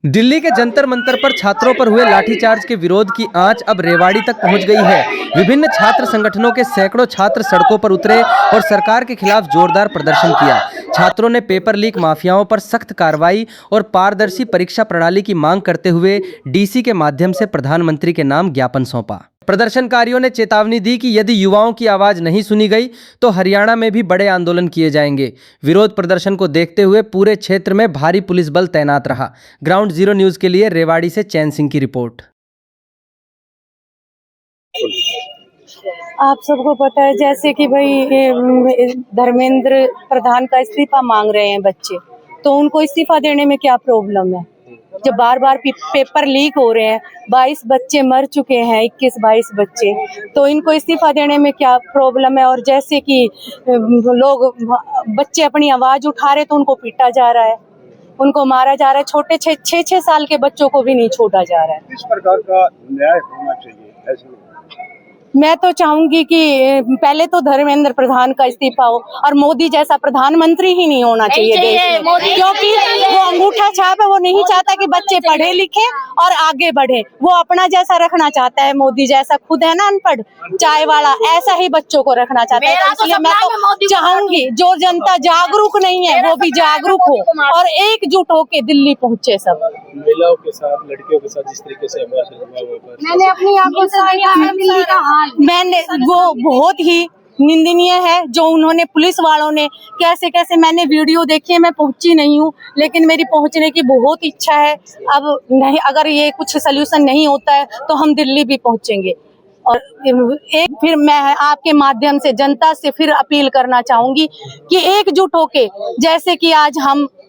दिल्ली के जंतर मंतर पर छात्रों पर हुए लाठीचार्ज के विरोध की आंच अब रेवाड़ी तक पहुंच गई है। विभिन्न छात्र संगठनों के सैकड़ों छात्र सड़कों पर उतरे और सरकार के खिलाफ जोरदार प्रदर्शन किया। छात्रों ने पेपर लीक माफियाओं पर सख्त कार्रवाई और पारदर्शी परीक्षा प्रणाली की मांग करते हुए डीसी के माध्यम से प्रधानमंत्री के नाम ज्ञापन सौंपा। प्रदर्शनकारियों ने चेतावनी दी कि यदि युवाओं की आवाज नहीं सुनी गई तो हरियाणा में भी बड़े आंदोलन किए जाएंगे। विरोध प्रदर्शन को देखते हुए पूरे क्षेत्र में भारी पुलिस बल तैनात रहा। ग्राउंड जीरो न्यूज के लिए रेवाड़ी से चैन सिंह की रिपोर्ट। आप सबको पता है जैसे कि भाई धर्मेंद्र प्रधान का इस्तीफा मांग रहे हैं बच्चे, तो उनको इस्तीफा देने में क्या प्रॉब्लम है? जब बार बार पेपर लीक हो रहे हैं, 22 बच्चे मर चुके हैं, 21-22 बच्चे, तो इनको इस्तीफा देने में क्या प्रॉब्लम है? और जैसे कि लोग बच्चे अपनी आवाज उठा रहे तो उनको पीटा जा रहा है, उनको मारा जा रहा है। छोटे 6 साल के बच्चों को भी नहीं छोड़ा जा रहा है। किस प्रकार का न्याय होना चाहिए ऐसे? मैं तो चाहूंगी कि पहले तो धर्मेंद्र प्रधान का इस्तीफा हो और मोदी जैसा प्रधानमंत्री ही नहीं होना चाहिए देश में, क्योंकि वो अंगूठा छाप है। वो नहीं चाहता कि बच्चे पढ़े लिखे और आगे बढ़े, वो अपना जैसा रखना चाहता है। मोदी जैसा खुद है ना अनपढ़ चाय वाला, ऐसा ही बच्चों को रखना चाहता है। तो इसलिए मैं तो चाहूंगी जो जनता जागरूक नहीं है वो भी जागरूक हो और एकजुट होके दिल्ली पहुंचे। सब महिलाओं के साथ, लड़कियों के साथ जिस तरीके से मैंने अपनी आंखों से देखा है दिल्ली का हाल, मैंने वो बहुत ही निंदनीय है जो उन्होंने पुलिस वालों ने कैसे कैसे, मैंने वीडियो देखी है। मैं पहुंची नहीं हूँ लेकिन मेरी पहुंचने की बहुत इच्छा है। अब नहीं, अगर ये कुछ सलूशन नहीं होता है तो हम दिल्ली भी पहुंचेंगे। और एक फिर मैं आपके माध्यम से जनता से फिर अपील करना चाहूंगी कि एकजुट होके, जैसे कि आज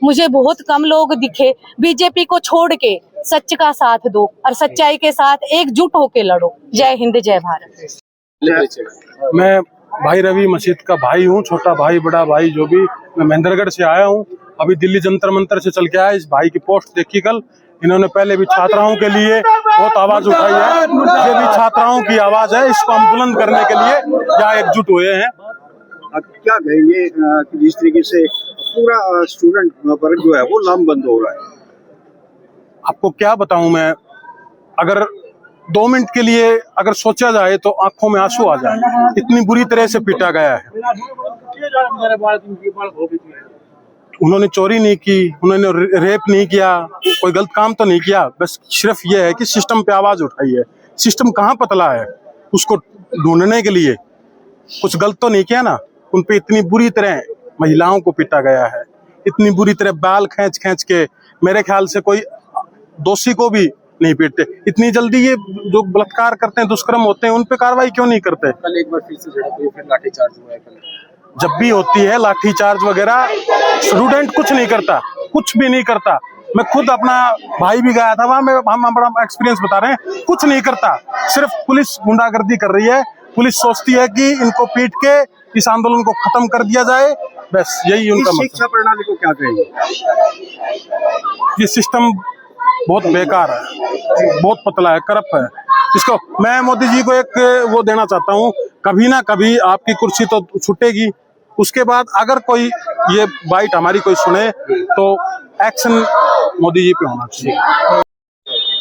मुझे बहुत कम लोग दिखे, बीजेपी को छोड़ के सच का साथ दो और सच्चाई के साथ एकजुट होके लड़ो। जय हिंद, जय भारत। मैं भाई रवि मसीद का भाई हूँ, छोटा भाई बड़ा भाई जो भी। मैं महेंद्रगढ़ से आया हूँ, अभी दिल्ली जंतर मंतर से चल के आया। इस भाई की पोस्ट देखी कल। इन्होंने पहले भी छात्राओं के लिए बहुत आवाज उठाई है, ये भी छात्राओं की आवाज है। इसको हम बुलंद करने के लिए यहाँ एकजुट हुए हैं। अब क्या कहेंगे कि जिस तरीके से पूरा स्टूडेंट वर्ग जो है वो लामबंद हो रहा है? आपको क्या बताऊं मैं, अगर 2 मिनट के लिए अगर सोचा जाए तो आंखों में आंसू आ जाए। इतनी बुरी तरह से पीटा गया है। उन्होंने चोरी नहीं की, उन्होंने रेप नहीं किया, कोई गलत काम तो नहीं किया। बस सिर्फ ये है कि सिस्टम पे आवाज उठाई है। सिस्टम कहाँ पतला है, उसको ढूंढने के लिए कुछ गलत तो नहीं किया ना। उन पे इतनी बुरी तरह महिलाओं को पीटा गया है, इतनी बुरी तरह बाल खींच खींच के। मेरे ख्याल से कोई दोषी को भी नहीं पीटते। इतनी जल्दी ये जो बलात्कार करते हैं, दुष्कर्म होते हैं, उन पे कार्रवाई क्यों नहीं करते? कल एक बार फिर से झड़प हुई, फिर लाठीचार्ज हुआ है कल। जब भी होती है लाठीचार्ज वगैरह, स्टूडेंट कुछ नहीं करता, कुछ भी नहीं करता। मैं खुद, अपना भाई भी गया था वहां, हम बड़ा एक्सपीरियंस बता रहे हैं। कुछ नहीं करता, सिर्फ पुलिस गुंडागर्दी कर रही है। पुलिस सोचती है कि इनको पीट के इस आंदोलन को खत्म कर दिया जाए, बस यही उनका मकसद। शिक्षा प्रणाली को क्या कहेंगे? ये सिस्टम बहुत बेकार है, बहुत पतला है, करप्ट है। इसको मैं मोदी जी को एक वो देना चाहता हूँ, कभी ना कभी आपकी कुर्सी तो छूटेगी। उसके बाद अगर कोई ये बाइट हमारी कोई सुने तो एक्शन मोदी जी पे होना चाहिए।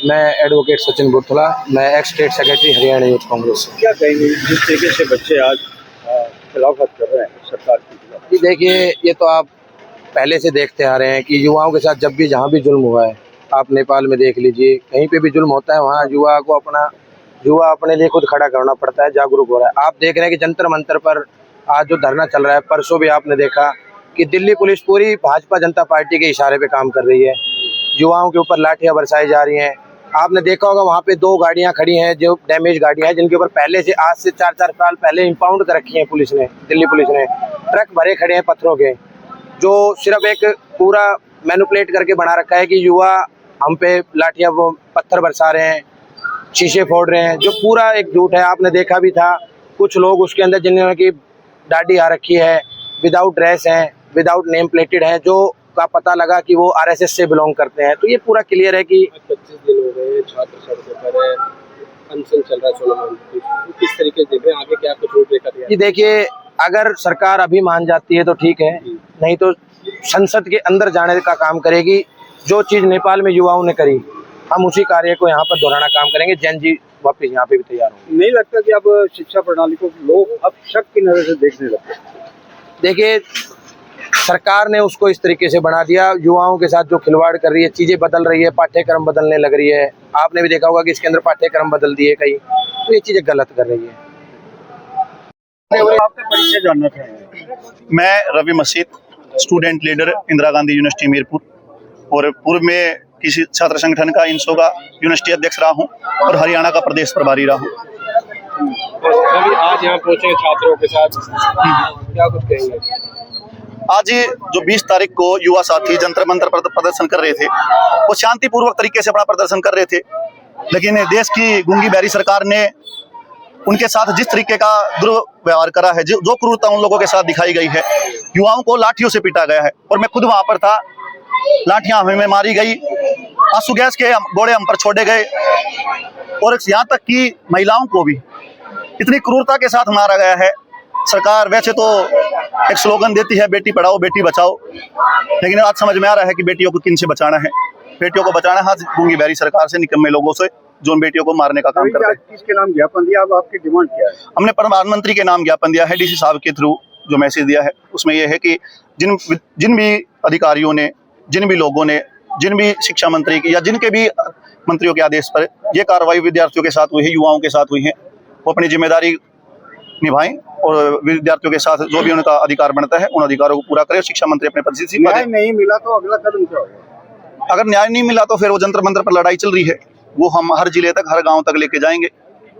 मैं एडवोकेट सचिन बुरथला, मैं x state secretary Haryana youth Congress से। क्या कहेंगे जिस तरीके से बच्चे आज खिलाफत कर रहे हैं सरकार की खिलाफ? जी देखिए, ये तो आप पहले से देखते आ रहे हैं कि युवाओं के साथ जब भी जहाँ भी जुल्म हुआ है, आप नेपाल में देख लीजिए, कहीं पे भी जुल्म होता है वहाँ युवा अपने लिए खुद खड़ा करना पड़ता है, जागरूक हो रहा है। आप देख रहे हैं कि जंतर मंतर पर आज जो धरना चल रहा है, परसों भी आपने देखा कि दिल्ली पुलिस पूरी भाजपा जनता पार्टी के इशारे पे काम कर रही है। युवाओं के ऊपर लाठियां बरसाई जा रही हैं। आपने देखा होगा वहाँ पे 2 गाड़ियां खड़ी हैं जो डैमेज गाड़ियां हैं, जिनके ऊपर पहले से, आज से 4-4 साल पहले इंपाउंड कर रखी है पुलिस ने, दिल्ली पुलिस ने। ट्रक भरे खड़े हैं पत्थरों के, जो सिर्फ एक पूरा मैनिपुलेट करके बना रखा है कि युवा हम पे लाठियां, वो पत्थर बरसा रहे हैं, शीशे फोड़ रहे हैं, जो पूरा एक झूठ है। आपने देखा भी था कुछ लोग उसके अंदर जिन्होंने की दाढ़ी आ रखी है, विदाउट ड्रेस हैं, विदाउट नेम प्लेटेड हैं, जो का पता लगा कि वो आरएसएस से बिलोंग करते हैं। तो ये पूरा क्लियर है कि 25 दिन हो गए, छात्र सड़कों पर है, अनशन चल रहा है 16 मई। किस तरीके से देख रहे हैं, आगे क्या कुछ रूपरेखा दिया? ये देखिए, अगर सरकार अभी मान जाती है तो ठीक है, नहीं तो संसद के अंदर जाने का काम करेगी। जो चीज़ नेपाल में युवाओं ने करी, हम उसी कार्य को यहाँ पर दोहराना काम करेंगे। जैन जी वापस यहाँ पे भी तैयार होंगे। नहीं लगता कि अब शिक्षा प्रणाली को लोग अब शक की नजर से देखने लगते हैं? देखिए, सरकार ने उसको इस तरीके से बना दिया, युवाओं के साथ जो खिलवाड़ कर रही है, चीज़ें बदल रही है, पाठ्यक्रम बदलने लग रही है। आपने भी देखा होगा कि इसके अंदर पाठ्यक्रम बदल दिए कई, तो ये चीज़ें गलत कर रही है। आपका परिचय जानना चाहेंगे? मैं Ravi Masid, student leader Indira Gandhi university Mirpur, और पूर्व में किसी छात्र संगठन का इंसो का यूनिवर्सिटी अध्यक्ष रहा हूं और हरियाणा का प्रदेश प्रभारी रहा हूं। अभी आज यहाँ पहुंचे छात्रों के साथ, क्या कुछ कहेंगे? आज जो 20 तारीख को युवा साथी जंतर मंतर पर प्रदर्शन कर रहे थे, वो शांतिपूर्वक तरीके से अपना प्रदर्शन कर रहे थे, लेकिन देश की गूंगी बहरी सरकार ने उनके साथ जिस तरीके का दुर्व्यवहार करा है, जो क्रूरता उन लोगों के साथ दिखाई गई है, युवाओं को लाठियों से पीटा गया है। और मैं खुद वहां पर था, लाठियां हमें मारी गई, आंसू गैस के गोले हम पर छोड़े गए, और यहाँ तक कि महिलाओं को भी इतनी क्रूरता के साथ मारा गया है। सरकार वैसे तो एक स्लोगन देती है, बेटी पढ़ाओ बेटी बचाओ, लेकिन आज समझ में आ रहा है कि बेटियों को किन से बचाना है। बेटियों को बचाना है गूंगी बहरी सरकार से, निकम्मे लोगों से, जो उन बेटियों को मारने का काम करते हैं। किसके नाम ज्ञापन दिया? अब आपकी डिमांड क्या है? हमने प्रधानमंत्री के नाम ज्ञापन दिया है, डीसी साहब के थ्रू जो मैसेज दिया है, उसमें यह है कि जिन भी अधिकारियों ने, जिन भी लोगों ने, जिन भी शिक्षा मंत्री की या जिनके भी मंत्रियों के आदेश पर यह कार्रवाई विद्यार्थियों के साथ हुई है, युवाओं के साथ हुई है, वो अपनी जिम्मेदारी निभाएं और विद्यार्थियों के साथ जो भी उनका अधिकार बनता है उन अधिकारों को पूरा करें। शिक्षा मंत्री अपने पद से इस्तीफा न्याय दें। नहीं मिला तो अगला कदम क्या होगा? अगर न्याय नहीं मिला तो फिर वो जंतर मंतर पर लड़ाई चल रही है, वो हम हर जिले तक, हर गांव तक लेके जाएंगे,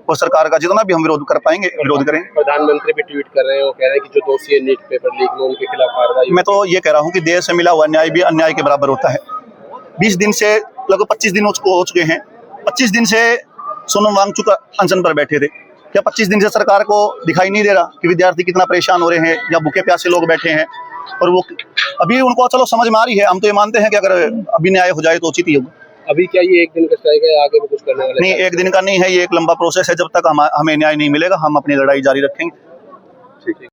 और सरकार का जितना भी हम विरोध कर पाएंगे विरोध करेंगे। प्रधानमंत्री भी ट्वीट कर रहे हैं, वो कह रहे हैं कि जो दोषी है नीट पेपर लीक में, उनके खिलाफ कार्रवाई। मैं तो ये कह रहा हूँ कि देश से मिला हुआ न्याय भी अन्याय के बराबर होता है। 20 दिन से लगभग 25 दिन उसको हो चुके हैं। 25 दिन से सोनम वांगचुक अनशन पर बैठे थे। क्या 25 दिन से सरकार को दिखाई नहीं दे रहा कि विद्यार्थी कितना परेशान हो रहे हैं या भूखे प्यासे लोग बैठे हैं? और वो अभी उनको चलो समझ में आ रही है, हम तो ये मानते हैं कि अगर अभी न्याय हो जाए तो उचित ही होगा। अभी क्या ये एक दिन का स्ट्राइक है, आगे भी कुछ करने वाले? नहीं, एक दिन का नहीं है, ये एक लंबा प्रोसेस है। जब तक हमें न्याय नहीं मिलेगा, हम अपनी लड़ाई जारी रखेंगे। ठीक।